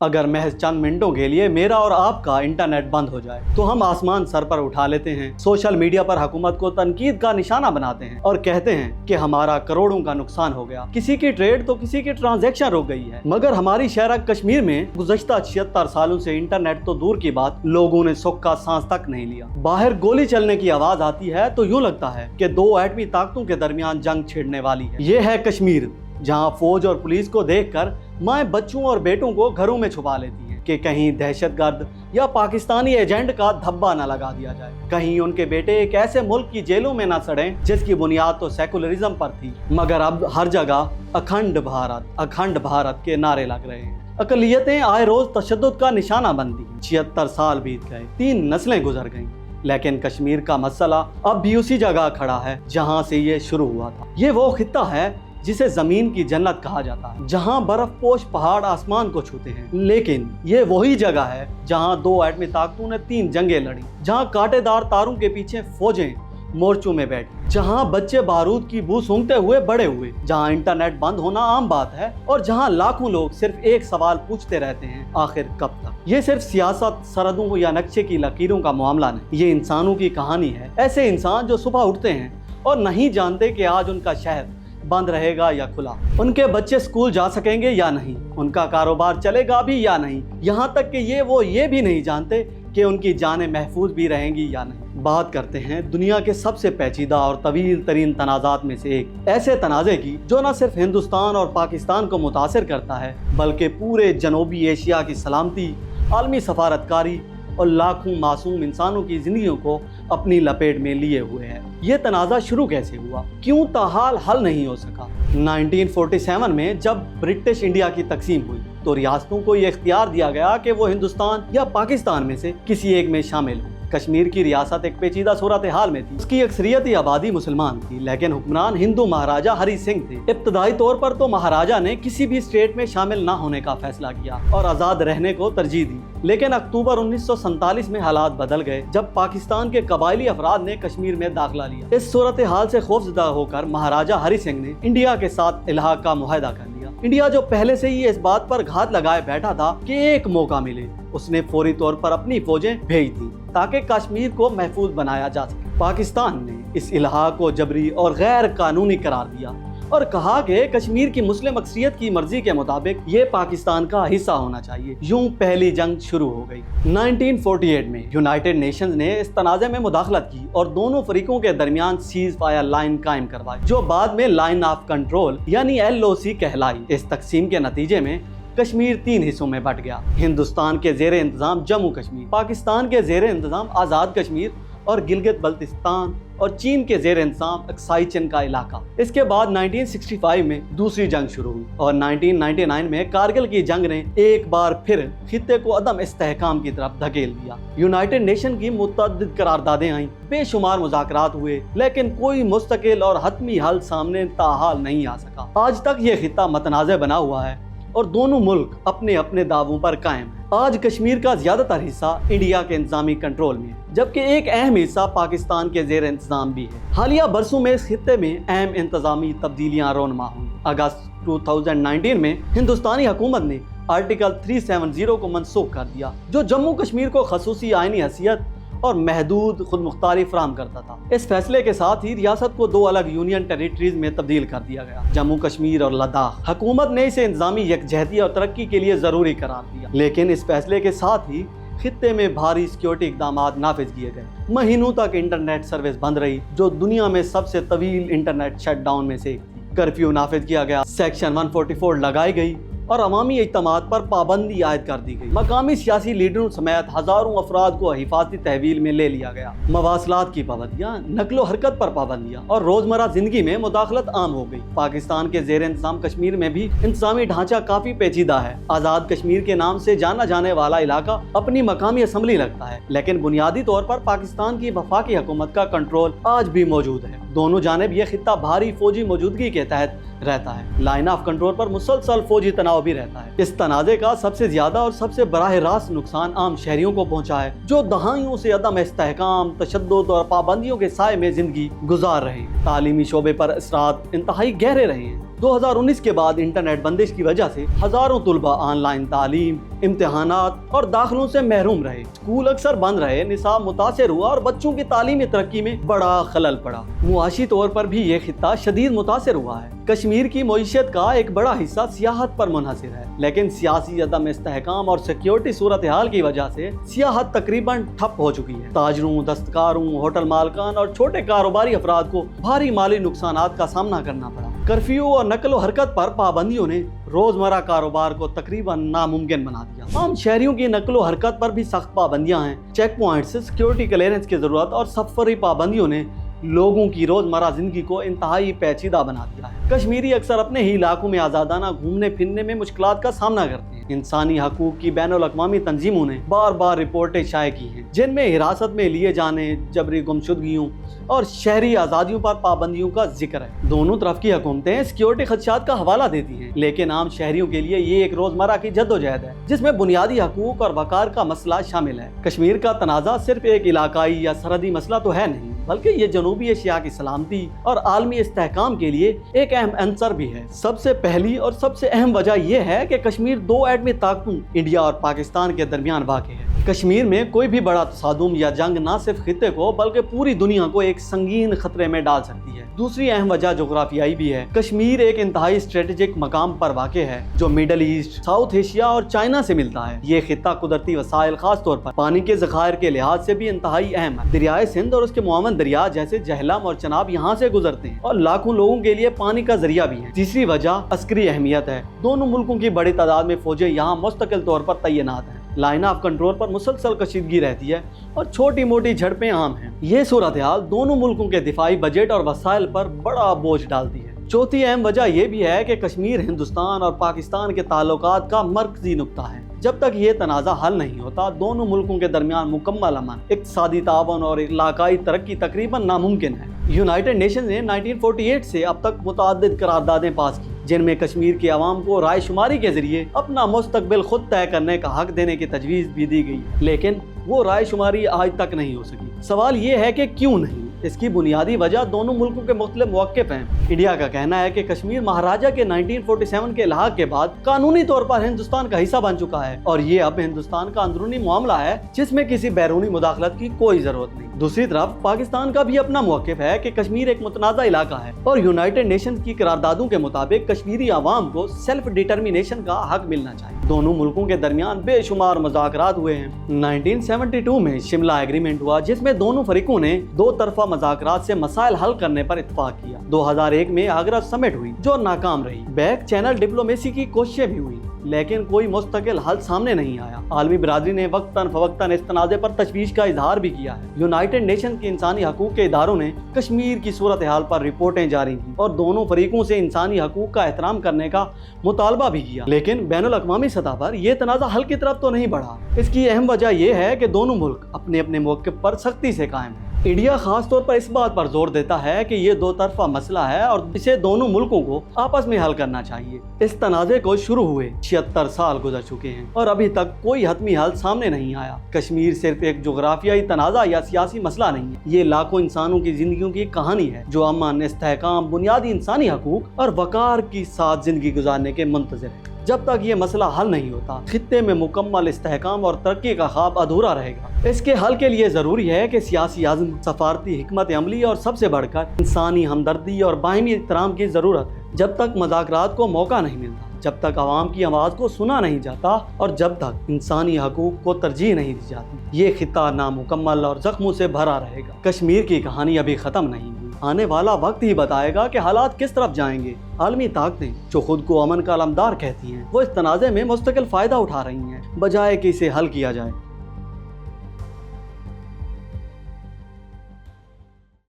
अगर महज चंद मिनटों के लिए मेरा और आपका इंटरनेट बंद हो जाए तो हम आसमान सर पर उठा लेते हैं, सोशल मीडिया पर हुकूमत को तनकीद का निशाना बनाते हैं और कहते हैं कि हमारा करोड़ों का नुकसान हो गया, किसी की ट्रेड तो किसी की ट्रांजैक्शन रुक गई है। मगर हमारी शहर कश्मीर में गुज़श्ता 76 सालों से इंटरनेट तो दूर की बात, लोगों ने सुख का सांस तक नहीं लिया। बाहर गोली चलने की आवाज आती है तो यूं लगता है कि दो एटमी ताकतों के दरमियान जंग छिड़ने वाली है। ये है कश्मीर, जहां फौज और पुलिस को देखकर माएं बच्चों और बेटों को घरों में छुपा लेती हैं कि कहीं दहशतगर्द या पाकिस्तानी एजेंट का धब्बा न लगा दिया जाए, कहीं उनके बेटे एक ऐसे मुल्क की जेलों में न सड़ें जिसकी बुनियाद तो सेकुलरिज्म पर थी। मगर अब हर जगह अखंड भारत के नारे लग रहे हैं। अकलियतें आए रोज तशद्दुद का निशाना बनती हैं। 76 साल बीत गए, 3 नस्लें गुजर गईं, लेकिन कश्मीर का मसला अब भी उसी जगह खड़ा है जहां से ये शुरू हुआ था। ये वो खित्ता है जिसे जमीन की जन्नत कहा जाता है, जहां बर्फपोश पहाड़ आसमान को छूते हैं। लेकिन ये वही जगह है जहां 2 एटमी ताकतों ने 3 जंगें लड़ी, जहां कांटेदार तारों के पीछे फौजें मोर्चों में बैठी, जहां बच्चे बारूद की बू सूंघते हुए बड़े हुए, जहां इंटरनेट बंद होना आम बात है और जहां लाखों लोग सिर्फ एक सवाल पूछते रहते हैं, आखिर कब तक। ये सिर्फ सियासत, सरहदों या नक्शे की लकीरों का मामला नहीं, ये इंसानों की कहानी है। ऐसे इंसान जो सुबह उठते हैं और नहीं जानते कि आज उनका शहर बंद रहेगा या खुला, उनके बच्चे स्कूल जा सकेंगे या नहीं, उनका कारोबार चलेगा भी या नहीं, यहाँ तक कि ये भी नहीं जानते कि उनकी जानें महफूज भी रहेंगी या नहीं। बात करते हैं दुनिया के सबसे पेचीदा और तवील तरीन तनाज़ात में से एक, ऐसे तनाज़े की जो न सिर्फ हिंदुस्तान और पाकिस्तान को मुतासिर करता है बल्कि पूरे जनूबी एशिया की सलामती, आलमी सफारतकारी और लाखों मासूम इंसानों की जिंदगियों को अपनी लपेट में लिए हुए है। ये तनाज़ा शुरू कैसे हुआ, क्यों ताहाल हल नहीं हो सका? 1947 में जब ब्रिटिश इंडिया की तकसीम हुई तो रियासतों को ये इख्तियार दिया गया कि वो हिंदुस्तान या पाकिस्तान में से किसी एक में शामिल हो। कश्मीर की रियासत एक पेचीदा सूरत हाल में थी। उसकी अक्सरियती आबादी मुसलमान थी, लेकिन हुक्मरान हिंदू महाराजा हरि सिंह थे। इब्तदाई तौर पर तो महाराजा ने किसी भी स्टेट में शामिल न होने का फैसला किया और आज़ाद रहने को तरजीह दी। लेकिन अक्टूबर 1947 में हालात बदल गए जब पाकिस्तान के कबायली अफराद ने कश्मीर में दाखिला लिया। इस सूरत हाल से खौफजदा होकर महाराजा हरि सिंह ने इंडिया के साथ इलाहा का मुआहदा कर लिया। इंडिया जो पहले से ही इस बात पर घात लगाए बैठा था कि एक मौका मिले, उसने फौरी तौर पर अपनी फौजें भेज दी ताकि कश्मीर को महफूज बनाया जा सके। पाकिस्तान ने इस इलाहा को जबरी और गैर कानूनी करार दिया और कहा कि कश्मीर की मुस्लिम अक्सरियत की मर्जी के मुताबिक ये पाकिस्तान का हिस्सा होना चाहिए। यूं पहली जंग शुरू हो गई। 1948 में यूनाइटेड नेशंस ने इस तनाज़े में मुदाखलत की और दोनों फरीकों के दरमियान सीज फायर लाइन कायम करवाई, जो बाद में लाइन ऑफ कंट्रोल यानी LOC कहलाई। इस तकसीम के नतीजे में कश्मीर 3 हिस्सों में बट गया। हिंदुस्तान के जेर इंतजाम जम्मू कश्मीर, पाकिस्तान के जेर इंतजाम आज़ाद कश्मीर और गिलगित बल्तिस्तान, और चीन के जेर इंतजाम अक्साई चीन का इलाका। इसके बाद 1965 में दूसरी जंग शुरू हुई और 1999 में कारगिल की जंग ने एक बार फिर खित्ते को अदम इस्तेहकाम की तरफ धकेल दिया। यूनाइटेड नेशन की मुतअद्दिद करारदादें आईं, बेशुमार मुज़ाकरात हुए, लेकिन कोई मुस्तकिल और हतमी हल सामने ताहाल नहीं आ सका। आज तक ये खित्ता मतनाज़े बना हुआ है और दोनों मुल्क अपने अपने दावों पर कायम हैं। आज कश्मीर का ज्यादातर हिस्सा इंडिया के इंतजामी कंट्रोल में है, जबकि एक अहम हिस्सा पाकिस्तान के जेर इंतजाम भी है। हालिया बरसों में इस खित्ते में अहम इंतजामी तब्दीलियां रोनमा हुई। अगस्त 2019 में हिंदुस्तानी हुकूमत ने आर्टिकल 370 को मनसूख कर दिया, जो जम्मू कश्मीर को खसूसी आईनी हैसियत और महदूद खुद मुख्तारी फराहम करता था। इस फैसले के साथ ही रियासत को 2 अलग यूनियन टेरिटरीज में तब्दील कर दिया गया, जम्मू कश्मीर और लद्दाख। हुकूमत ने इसे इंतजामी यकजहती और तरक्की के लिए जरूरी करार दिया, लेकिन इस फैसले के साथ ही खित्ते में भारी सिक्योरिटी इकदाम नाफिज किए गए। महीनों तक इंटरनेट सर्विस बंद रही, जो दुनिया में सबसे तवील इंटरनेट शटडाउन में से एक थी। कर्फ्यू नाफिज किया गया, सेक्शन 144 लगाई गई और अवामी इज्तिमात पर पाबंदी आयद कर दी गई। मकामी सियासी लीडरों समेत हजारों अफराद को हिफाजती तहवील में ले लिया गया। मवासलात की पाबंदियाँ, नकलो हरकत पर पाबंदियाँ और रोजमर्रा जिंदगी में मुदाखलत आम हो गई। पाकिस्तान के जेर इंतजाम कश्मीर में भी इंतजामी ढांचा काफी पेचीदा है। आजाद कश्मीर के नाम से जाना जाने वाला इलाका अपनी मकामी असम्बली रखता है, लेकिन बुनियादी तौर पर पाकिस्तान की वफाकी हुकूमत का कंट्रोल आज भी मौजूद है। दोनों जानिब यह खित्ता भारी फौजी मौजूदगी के तहत रहता है। लाइन ऑफ कंट्रोल पर मुसलसल फौजी तनाव भी रहता है। इस तनाज़े का सबसे ज्यादा और सबसे बराह रास्त नुकसान आम शहरियों को पहुंचा है, जो दहाइयों से अदम इस्तेहकाम, तशद्दुद और पाबंदियों के साए में जिंदगी गुजार रहे हैं। तालीमी शोबे पर असरात इंतहाई गहरे रहे हैं। 2019 के बाद इंटरनेट बंदिश की वजह से हजारों तुलबा ऑनलाइन तालीम, इम्तिहानात और दाखिलों से महरूम रहे। स्कूल अक्सर बंद रहे, निसाब मुतासिर हुआ और बच्चों की तालीमी तरक्की में बड़ा खलल पड़ा। मुआशी तौर पर भी ये खित्ता शदीद मुतासिर हुआ है। कश्मीर की मईशत का एक बड़ा हिस्सा सियाहत पर मुनहसिर है, लेकिन सियासी अदम इस्तेहकाम और सिक्योरिटी सूरत हाल की वजह से सियाहत तकरीबन ठप हो चुकी है। ताजरों, दस्तकारों, होटल मालकान और छोटे कारोबारी अफराद को भारी माली नुकसानात का सामना करना पड़ा। कर्फ्यू और नकल हरकत पर पाबंदियों ने रोजमर्रा कारोबार को तकरीबन नामुमकिन बना दिया। आम शहरियों की नकलो हरकत पर भी सख्त पाबंदियां हैं। चेक पॉइंट से सिक्योरिटी क्लियरेंस की जरूरत और सफरी पाबंदियों ने लोगों की रोजमर्रा जिंदगी को इंतहाई पेचीदा बना दिया है। कश्मीरी अक्सर अपने ही इलाकों में आजादाना घूमने फिरने में मुश्किलात का सामना करते हैं। इंसानी हकूक की बैनुल-अक़वामी तंजीमों ने बार बार रिपोर्टें शाये की हैं, जिनमें हिरासत में लिए जाने, जबरी गुमशुदगियों और शहरी आज़ादियों पर पाबंदियों का जिक्र है। दोनों तरफ की हुकूमतें सिक्योरिटी खदशात का हवाला देती हैं, लेकिन आम शहरियों के लिए ये एक रोजमर्रा की जद्दोजहद है, जिसमें बुनियादी हकूक और वकार का मसला शामिल है। कश्मीर का तनाज़ा सिर्फ एक इलाकाई या सरहदी मसला तो है नहीं, बल्कि ये जनूबी एशिया की सलामती और आलमी इस्तेहकाम के लिए एक अहम अंसर भी है। सबसे पहली और सबसे अहम वजह यह है कि कश्मीर दो एटमी ताकतों इंडिया और पाकिस्तान के दरमियान वाक़ है। कश्मीर में कोई भी बड़ा तसादुम या जंग न सिर्फ खित्ते को बल्कि पूरी दुनिया को एक संगीन खतरे में डाल सकती है। दूसरी अहम वजह जोग्राफियाई भी है। कश्मीर एक इंतहाई स्ट्रेटेजिक मकाम पर वाक़ है, जो मिडल ईस्ट, साउथ एशिया और चाइना से मिलता है। ये खित्ता कुदरती वसाइल, खास तौर पर पानी के ज़खायर के लिहाज से भी इंतहाई अहम है। दरियाए सिंध और उसके मुआवन दरिया जैसे जहलम और चनाब यहाँ से गुजरते हैं और लाखों लोगों के लिए पानी का जरिया भी है। तीसरी वजह अस्करी अहमियत है। दोनों मुल्कों की बड़ी तादाद में फौजें यहाँ मुस्तकिल तौर पर तैनात हैं। लाइन ऑफ कंट्रोल पर मुसलसल कशीदगी रहती है और छोटी मोटी झड़पें आम हैं। ये सूरत हाल दोनों मुल्कों के दिफाई बजट और वसाइल पर बड़ा बोझ डालती है। चौथी अहम वजह यह भी है कि कश्मीर हिंदुस्तान और पाकिस्तान के ताल्लुकात का मरकजी नुक्ता है। जब तक ये तनाज़ा हल नहीं होता, दोनों मुल्कों के दरमियान मुकम्मल अमन, इक़्तिसादी तावन और इलाकाई तरक्की तकरीबन नामुमकिन है। यूनाइटेड नेशन ने 1948 से अब तक मुतअद्दिद करारदादें पास की, जिनमें कश्मीर की आवाम को राय शुमारी के जरिए अपना मुस्तकबिल खुद तय करने का हक देने की तजवीज़ भी दी गई, लेकिन वो राय शुमारी आज तक नहीं हो सकी। सवाल ये है कि क्यों नहीं? इसकी बुनियादी वजह दोनों मुल्कों के मुख्तलिफ मौक़िफ़ हैं। इंडिया का कहना है कि कश्मीर महाराजा के 1947 के इलाक़े के बाद कानूनी तौर पर हिंदुस्तान का हिस्सा बन चुका है और ये अब हिंदुस्तान का अंदरूनी मामला है, जिसमें किसी बैरूनी मुदाखलत की कोई जरूरत नहीं। दूसरी तरफ पाकिस्तान का भी अपना मौक़िफ़ है कि कश्मीर एक मुतनाज़ा इलाका है और यूनाइटेड नेशन की करारदादों के मुताबिक कश्मीरी आवाम को सेल्फ डिटर्मिनेशन का हक मिलना चाहिए। दोनों मुल्कों के दरमियान बेशुमार मुज़ाकरात हुए हैं। 1972 में शिमला एग्रीमेंट हुआ, जिसमें दोनों फरीकों ने दो तरफा मुज़ाकरात से मसाइल हल करने पर इत्तफाक किया। 2001 में आगरा समिट हुई, जो नाकाम रही। बैक चैनल डिप्लोमेसी की कोशिशें भी हुई, लेकिन कोई मुस्तकिल हल सामने नहीं आया। आलमी बिरादरी ने वक्तन फवक्तन इस तनाज़े पर तशवीश का इजहार भी किया है। यूनाइटेड नेशन के इंसानी हकूक के इदारों ने कश्मीर की सूरत हाल पर रिपोर्टें जारी की और दोनों फरीकों से इंसानी हकूक का एहतराम करने का मुतालबा भी किया, लेकिन बैनुल-अक़वामी सतह पर यह तनाज़ा हल की तरफ तो नहीं बढ़ा। इसकी अहम वजह यह है कि दोनों मुल्क अपने अपने मौक़िफ़ पर सख्ती से कायम है। इंडिया खास तौर पर इस बात पर जोर देता है कि ये दो तरफा मसला है और इसे दोनों मुल्कों को आपस में हल करना चाहिए। इस तनाज़े को शुरू हुए 76 साल गुजर चुके हैं और अभी तक कोई हतमी हल सामने नहीं आया। कश्मीर सिर्फ एक जोग्राफियाई तनाज़ा या सियासी मसला नहीं है, ये लाखों इंसानों की जिंदगियों की कहानी है, जो अमन, इस्तेहकाम, बुनियादी इंसानी हकूक और वकार के साथ जिंदगी गुजारने के मुंतज़िर है। जब तक ये मसला हल नहीं होता, खित्ते में मुकम्मल इस्तेहकाम और तरक्की का ख्वाब अधूरा रहेगा। इसके हल के लिए ज़रूरी है कि सियासी आज़म, सफारती हिकमत अमली और सबसे बढ़कर इंसानी हमदर्दी और बाहिमी एहतराम की ज़रूरत है। जब तक मुज़ाकरात को मौका नहीं मिलता, जब तक आवाम की आवाज़ को सुना नहीं जाता और जब तक इंसानी हकूक को तरजीह नहीं दी जाती, ये खित्ता नामुकम्मल और ज़ख्मों से भरा रहेगा। कश्मीर की कहानी अभी ख़त्म नहीं हुई। आने वाला वक्त ही बताएगा कि हालात किस तरफ जाएंगे। आलमी ताकतें जो खुद को अमन का अलमदार कहती हैं, वो इस तनाज़े में मुस्तकिल फ़ायदा उठा रही हैं, बजाय कि इसे हल किया जाए।